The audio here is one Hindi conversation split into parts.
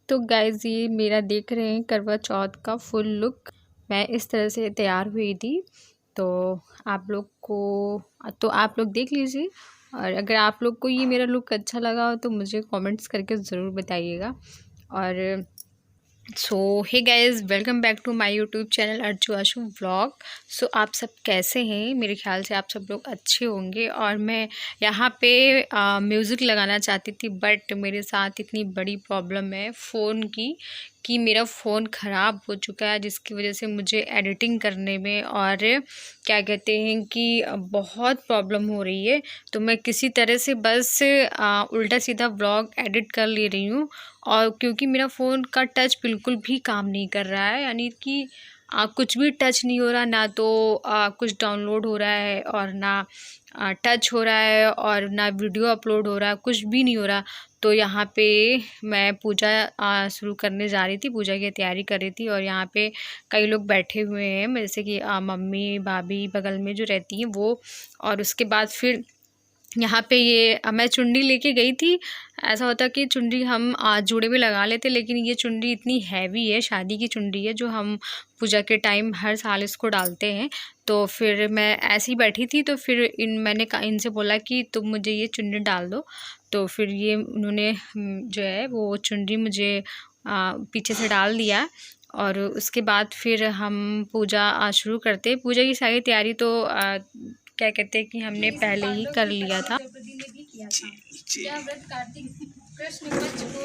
तो गाइज़ ये मेरा देख रहे हैं करवा चौथ का फुल लुक। मैं इस तरह से तैयार हुई थी, तो आप लोग देख लीजिए। और अगर आप लोग को ये मेरा लुक अच्छा लगा हो तो मुझे कमेंट्स करके ज़रूर बताइएगा। और so hey guys, welcome back to my YouTube channel Archu Ashu vlog. So आप सब कैसे हैं? मेरे ख्याल से आप सब लोग अच्छे होंगे। और मैं यहाँ पे म्यूज़िक लगाना चाहती थी, बट मेरे साथ इतनी बड़ी प्रॉब्लम है फ़ोन की कि मेरा फ़ोन ख़राब हो चुका है, जिसकी वजह से मुझे एडिटिंग करने में और क्या कहते हैं कि बहुत प्रॉब्लम हो रही है। तो मैं किसी तरह से बस उल्टा सीधा व्लॉग एडिट कर ले रही हूँ। और क्योंकि मेरा फ़ोन का टच बिल्कुल भी काम नहीं कर रहा है, यानी कि कुछ भी टच नहीं हो रहा, ना तो कुछ डाउनलोड हो रहा है और ना टच हो रहा है और ना वीडियो अपलोड हो रहा है, कुछ भी नहीं हो रहा। तो यहाँ पे मैं पूजा शुरू करने जा रही थी, पूजा की तैयारी कर रही थी। और यहाँ पे कई लोग बैठे हुए हैं, जैसे कि मम्मी भाभी बगल में जो रहती हैं वो। और उसके बाद फिर यहाँ पे ये मैं चुन्नी लेके गई थी। ऐसा होता कि चुन्नी हम जोड़े में लगा लेते, लेकिन ये चुन्नी इतनी हैवी है, शादी की चुन्नी है जो हम पूजा के टाइम हर साल इसको डालते हैं। तो फिर मैं ऐसे ही बैठी थी, तो फिर मैंने इनसे बोला कि तुम मुझे ये चुन्नी डाल दो। तो फिर ये उन्होंने जो है वो चुन्नी मुझे पीछे से डाल दिया। और उसके बाद फिर हम पूजा शुरू करते। पूजा की सारी तैयारी तो क्या कहते हैं कि हमने पहले ही कर लिया था। द्रौपदी ने भी किया था। यह व्रत कार्तिक कृष्ण पक्ष को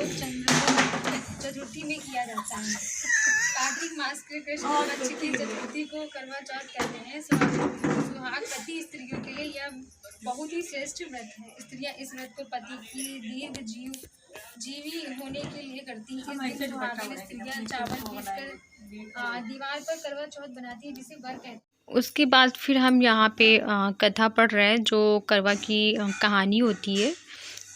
चतुर्थी में किया जाता है। कार्तिक मास के कृष्ण पक्ष की चतुर्थी को करवा चौथ कहते हैं। सुहागवती स्त्रियों के लिए यह बहुत ही श्रेष्ठ व्रत है। स्त्रियां इस व्रत को पति की दीर्घ जीवी होने के लिए करती हैं। इस दिन सुहागिन स्त्रियां चावल पीसकर दीवार पर करवा चौथ बनाती है, जिसे वर कहते हैं। उसके बाद फिर हम यहाँ पे कथा पढ़ रहे हैं, जो करवा की कहानी होती है।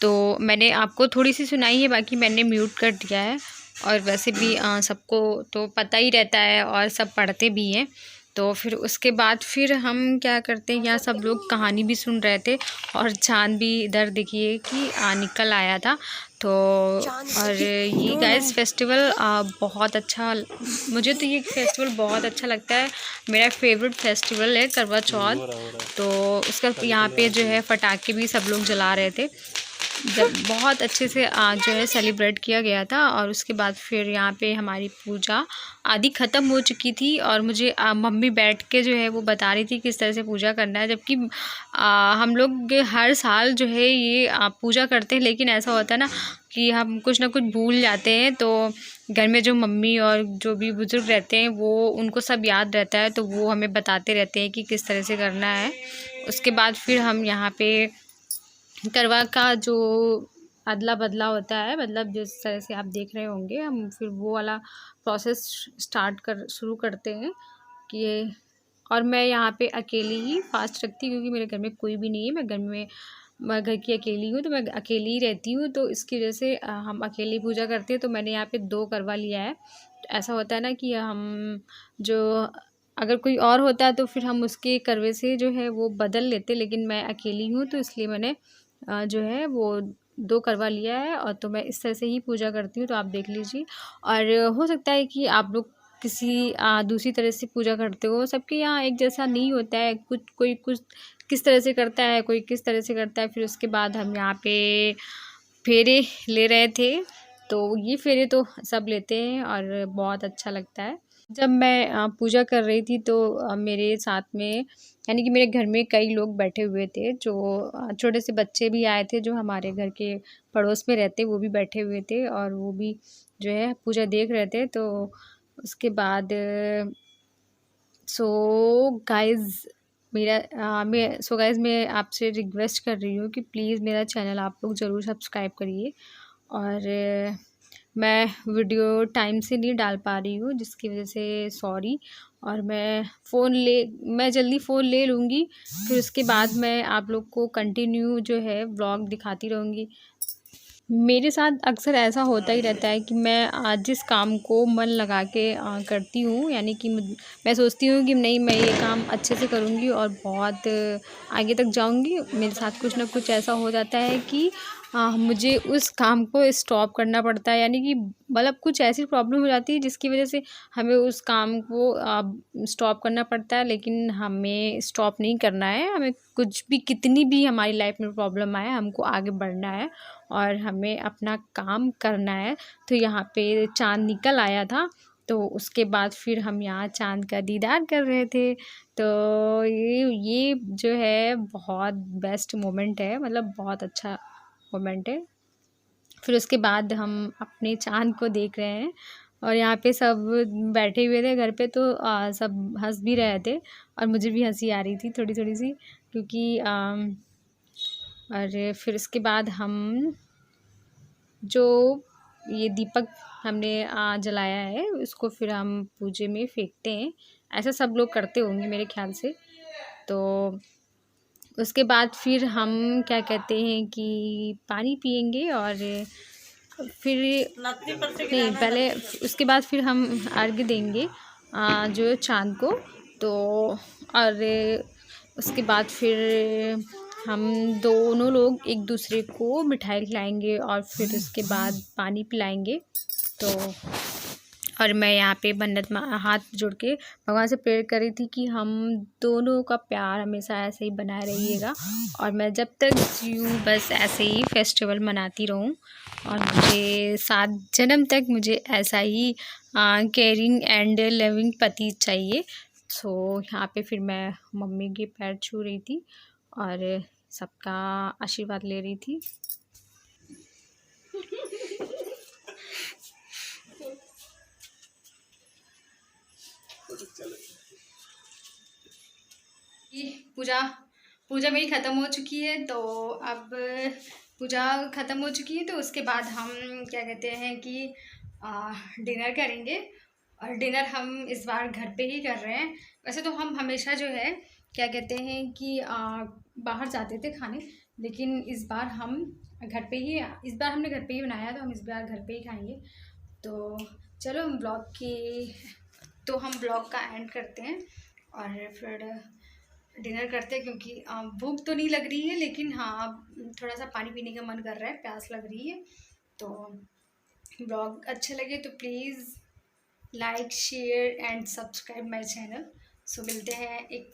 तो मैंने आपको थोड़ी सी सुनाई है, बाकी मैंने म्यूट कर दिया है। और वैसे भी सबको तो पता ही रहता है और सब पढ़ते भी हैं। तो फिर उसके बाद फिर हम क्या करते हैं, यहाँ सब लोग कहानी भी सुन रहे थे। और चाँद भी इधर देखिए कि निकल आया था। तो और ये गाइस फेस्टिवल बहुत अच्छा, मुझे तो ये फेस्टिवल बहुत अच्छा लगता है। मेरा फेवरेट फेस्टिवल है करवा चौथ। तो उसका यहाँ पे जो है पटाखे भी सब लोग जला रहे थे, जब बहुत अच्छे से जो है सेलिब्रेट किया गया था। और उसके बाद फिर यहाँ पे हमारी पूजा आदि ख़त्म हो चुकी थी। और मुझे मम्मी बैठ के जो है वो बता रही थी किस तरह से पूजा करना है, जबकि हम लोग हर साल जो है ये पूजा करते हैं, लेकिन ऐसा होता है ना कि हम कुछ ना कुछ भूल जाते हैं। तो घर में जो मम्मी और जो भी बुज़ुर्ग रहते हैं वो उनको सब याद रहता है, तो वो हमें बताते रहते हैं कि किस तरह से करना है। उसके बाद फिर हम यहाँ पे करवा का जो अदला बदला होता है, मतलब जिस तरह से आप देख रहे होंगे, हम फिर वो वाला प्रोसेस शुरू करते हैं कि। और मैं यहाँ पे अकेली ही फास्ट रखती हूँ, क्योंकि मेरे घर में कोई भी नहीं है। मैं घर की अकेली हूँ, तो मैं अकेली ही रहती हूँ। तो इसकी वजह से हम अकेली पूजा करते हैं। तो मैंने यहाँ पे 2 करवा लिया है। तो ऐसा होता है ना कि हम जो अगर कोई और होता है तो फिर हम उसके करवे से जो है वो बदल लेते, लेकिन मैं अकेली हूँ तो इसलिए मैंने जो है वो 2 करवा लिया है। और तो मैं इस तरह से ही पूजा करती हूँ, तो आप देख लीजिए। और हो सकता है कि आप लोग किसी दूसरी तरह से पूजा करते हो, सबके यहाँ एक जैसा नहीं होता है। कोई कुछ किस तरह से करता है, कोई किस तरह से करता है। फिर उसके बाद हम यहाँ पे फेरे ले रहे थे, तो ये फेरे तो सब लेते हैं और बहुत अच्छा लगता है। जब मैं पूजा कर रही थी तो मेरे साथ में, यानी कि मेरे घर में कई लोग बैठे हुए थे, जो छोटे से बच्चे भी आए थे, जो हमारे घर के पड़ोस में रहते, वो भी बैठे हुए थे और वो भी जो है पूजा देख रहे थे। तो उसके बाद मैं आपसे रिक्वेस्ट कर रही हूँ कि प्लीज़ मेरा चैनल आप लोग ज़रूर सब्सक्राइब करिए। और मैं वीडियो टाइम से नहीं डाल पा रही हूँ, जिसकी वजह से सॉरी। और मैं जल्दी फ़ोन ले लूँगी, फिर उसके बाद मैं आप लोग को कंटिन्यू जो है व्लॉग दिखाती रहूँगी। मेरे साथ अक्सर ऐसा होता ही रहता है कि मैं जिस काम को मन लगा के करती हूँ, यानी कि मैं सोचती हूँ कि नहीं, मैं ये काम अच्छे से करूँगी और बहुत आगे तक जाऊँगी। मेरे साथ कुछ ना कुछ ऐसा हो जाता है कि मुझे उस काम को स्टॉप करना पड़ता है, यानी कि मतलब कुछ ऐसी प्रॉब्लम हो जाती है जिसकी वजह से हमें उस काम को स्टॉप करना पड़ता है। लेकिन हमें स्टॉप नहीं करना है, हमें कुछ भी कितनी भी हमारी लाइफ में प्रॉब्लम आए हमको आगे बढ़ना है और हमें अपना काम करना है। तो यहाँ पे चाँद निकल आया था, तो उसके बाद फिर हम यहाँ चाँद का दीदार कर रहे थे। तो ये जो है बहुत बेस्ट मोमेंट है, मतलब बहुत अच्छा मोमेंट है। फिर उसके बाद हम अपने चाँद को देख रहे हैं और यहाँ पे सब बैठे हुए थे घर पे, तो सब हंस भी रहे थे और मुझे भी हंसी आ रही थी थोड़ी थोड़ी सी, क्योंकि और फिर उसके बाद हम जो ये दीपक हमने जलाया है उसको फिर हम पूजे में फेंकते हैं। ऐसा सब लोग करते होंगे मेरे ख्याल से। तो उसके बाद फिर हम क्या कहते हैं कि पानी पियेंगे और फिर नहीं, पहले उसके बाद फिर हम अर्घ्य देंगे जो चाँद को। तो और उसके बाद फिर हम दोनों लोग एक दूसरे को मिठाई खिलाएंगे और फिर उसके बाद पानी पिलाएंगे। तो और मैं यहाँ पे हाथ जोड़ के भगवान से प्रेयर कर रही थी कि हम दोनों का प्यार हमेशा ऐसे ही बनाए रहिएगा और मैं जब तक जीऊँ बस ऐसे ही फेस्टिवल मनाती रहूँ और मुझे 7 जन्म तक मुझे ऐसा ही केयरिंग एंड लविंग पति चाहिए। सो यहाँ पे फिर मैं मम्मी के पैर छू रही थी और सबका आशीर्वाद ले रही थी। पूजा पूजा मेरी ख़त्म हो चुकी है, तो अब पूजा ख़त्म हो चुकी है तो उसके बाद हम क्या कहते हैं कि डिनर करेंगे। और डिनर हम इस बार घर पे ही कर रहे हैं। वैसे तो हम हमेशा जो है क्या कहते हैं कि बाहर जाते थे खाने, लेकिन इस बार हमने घर पे ही बनाया, तो हम इस बार घर पे ही खाएंगे। तो चलो हम ब्लॉग का एंड करते हैं और फिर डिनर करते हैं, क्योंकि भूख तो नहीं लग रही है, लेकिन हाँ थोड़ा सा पानी पीने का मन कर रहा है, प्यास लग रही है। तो ब्लॉग अच्छे लगे तो please like share and subscribe my channel. So मिलते हैं एक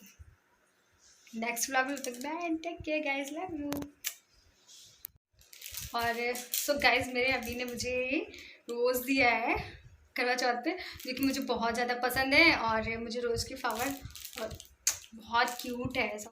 नेक्स्ट ब्लॉग में, तक bye and take care guys, love you. और सो गाइस मेरे अभी ने मुझे रोज़ दिया है करवा चौथ पे, जो कि मुझे बहुत ज़्यादा पसंद है और मुझे रोज़ की फ्लावर और बहुत क्यूट है।